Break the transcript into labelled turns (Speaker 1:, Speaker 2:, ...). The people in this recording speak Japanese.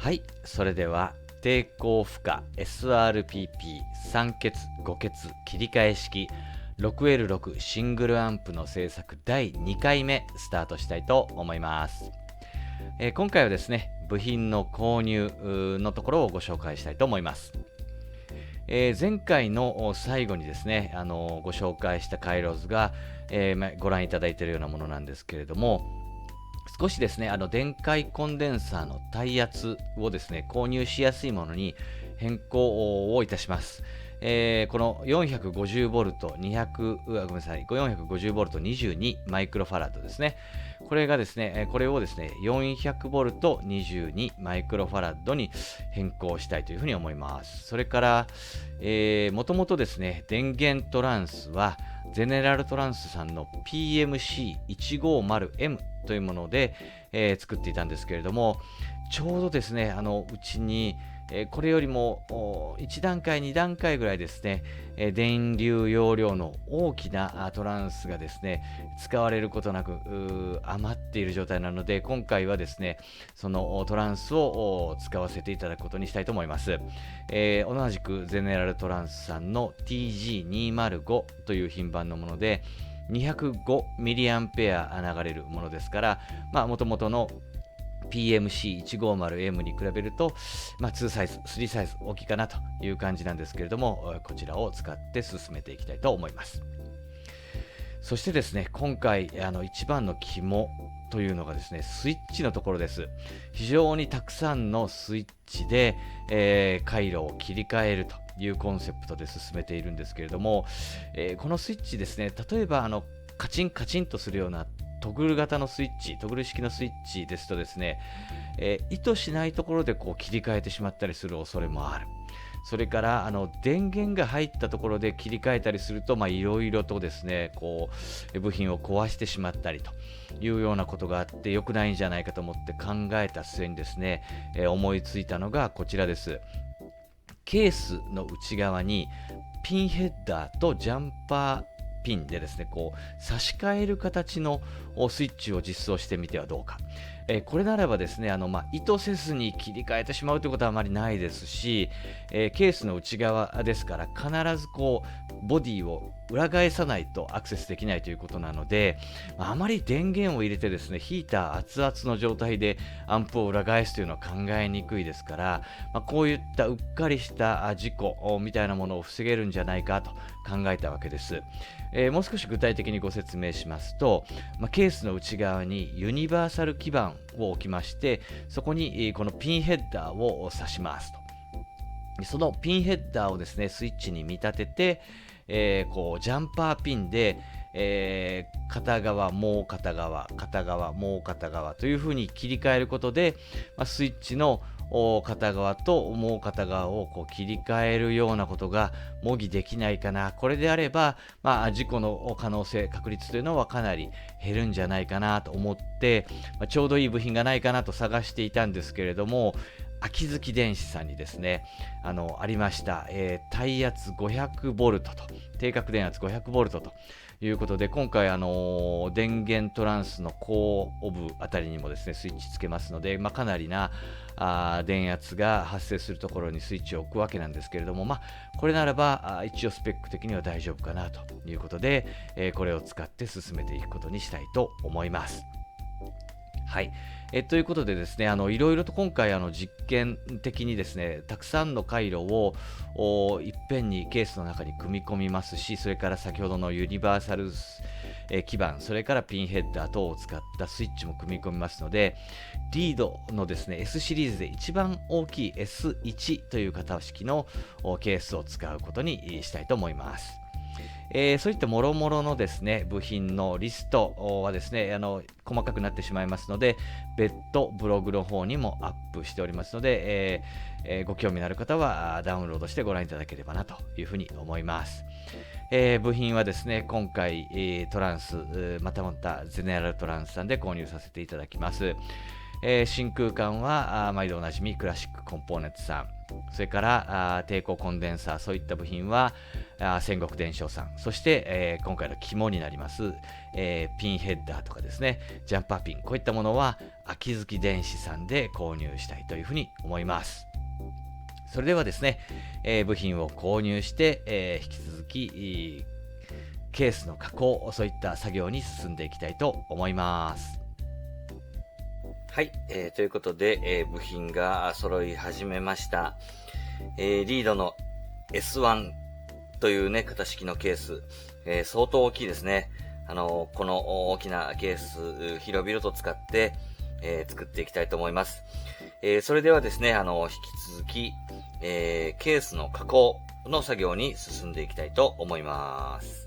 Speaker 1: はい、それでは抵抗負荷 SRPP 3欠5欠切り替え式 6L6 シングルアンプの製作第2回目スタートしたいと思います。今回はですね、部品の購入のところをご紹介したいと思います。前回の最後にですね、ご紹介した回路図が、ご覧いただいているようなものなんですけれども、少しですね、電解コンデンサーの耐圧をですね、購入しやすいものに変更をいたします。この 450V、ごめんなさい、450V 22マイクロファラッドですね。これがですね、これをですね、400V 22マイクロファラッドに変更したいというふうに思います。それから、もともとですね、電源トランスは、ゼネラルトランスさんの PMC150M というもので、作っていたんですけれども、ちょうどですね、うちに、これよりも1段階、2段階ぐらいですね、電流容量の大きなトランスがですね、使われることなく余っている状態なので、今回はですね、そのトランスを使わせていただくことにしたいと思います。同じくゼネラルトランスさんの TG205 という品番のもので、205mA 流れるものですから、もともとのPMC150M に比べると、2サイズ、3サイズ大きいかなという感じなんですけれども、こちらを使って進めていきたいと思います。そしてですね、今回一番の肝というのがですね、スイッチのところです。非常にたくさんのスイッチで、回路を切り替えるというコンセプトで進めているんですけれども、このスイッチですね、例えばカチンカチンとするようなトグル型のスイッチ、トグル式のスイッチですとですね、意図しないところでこう切り替えてしまったりする恐れもある。それから電源が入ったところで切り替えたりすると、いろいろとですね、こう部品を壊してしまったりというようなことがあって良くないんじゃないかと思って考えた末にですね、思いついたのがこちらです。ケースの内側にピンヘッダーとジャンパーピンでですね、こう差し替える形のスイッチを実装してみてはどうか。これならばですね、意図せずに切り替えてしまうということはあまりないですし、ケースの内側ですから必ずこうボディを裏返さないとアクセスできないということなので、あまり電源を入れてですね、ヒーター熱々の状態でアンプを裏返すというのは考えにくいですから、こういったうっかりした事故みたいなものを防げるんじゃないかと考えたわけです。もう少し具体的にご説明しますと、ケースの内側にユニバーサル基板を置きまして、そこにこのピンヘッダーを挿しますと。そのピンヘッダーをですね、スイッチに見立てて、こうジャンパーピンで、片側、もう片側、片側、もう片側というふうに切り替えることで、スイッチの片側ともう片側をこう切り替えるようなことが模擬できないかな。これであれば、事故の可能性、確率というのはかなり減るんじゃないかなと思って、ちょうどいい部品がないかなと探していたんですけれども、秋月電子さんにですね、ありました、耐圧 500V と、定格電圧 500V ということで、今回電源トランスの後部あたりにもですね、スイッチつけますので、かなりな電圧が発生するところにスイッチを置くわけなんですけれども、これならば一応スペック的には大丈夫かなということで、これを使って進めていくことにしたいと思います。はい。ということでですね、いろいろと今回実験的にですね、たくさんの回路をいっぺんにケースの中に組み込みますし、それから先ほどのユニバーサル基板、それからピンヘッダー等を使ったスイッチも組み込みますので、リードのですね、S シリーズで一番大きい S1 という型式のケースを使うことにしたいと思います。そういったもろもろのですね、部品のリストはですね、細かくなってしまいますので、別途ブログの方にもアップしておりますので、ご興味のある方はダウンロードしてご覧いただければなというふうに思います。部品はですね、今回、トランス、またゼネラルトランスさんで購入させていただきます。真空管は毎度おなじみクラシックコンポーネントさん、それから抵抗コンデンサー、そういった部品は戦国電商さん、そして、今回の肝になります、ピンヘッダーとかですね、ジャンパーピン、こういったものは秋月電子さんで購入したいというふうに思います。それではですね、部品を購入して、引き続きケースの加工、そういった作業に進んでいきたいと思います。はい、ということで、部品が揃い始めました。リードの S1 というね、型式のケース、相当大きいですね。この大きなケース、広々と使って、作っていきたいと思います。それではですね、引き続き、ケースの加工の作業に進んでいきたいと思います。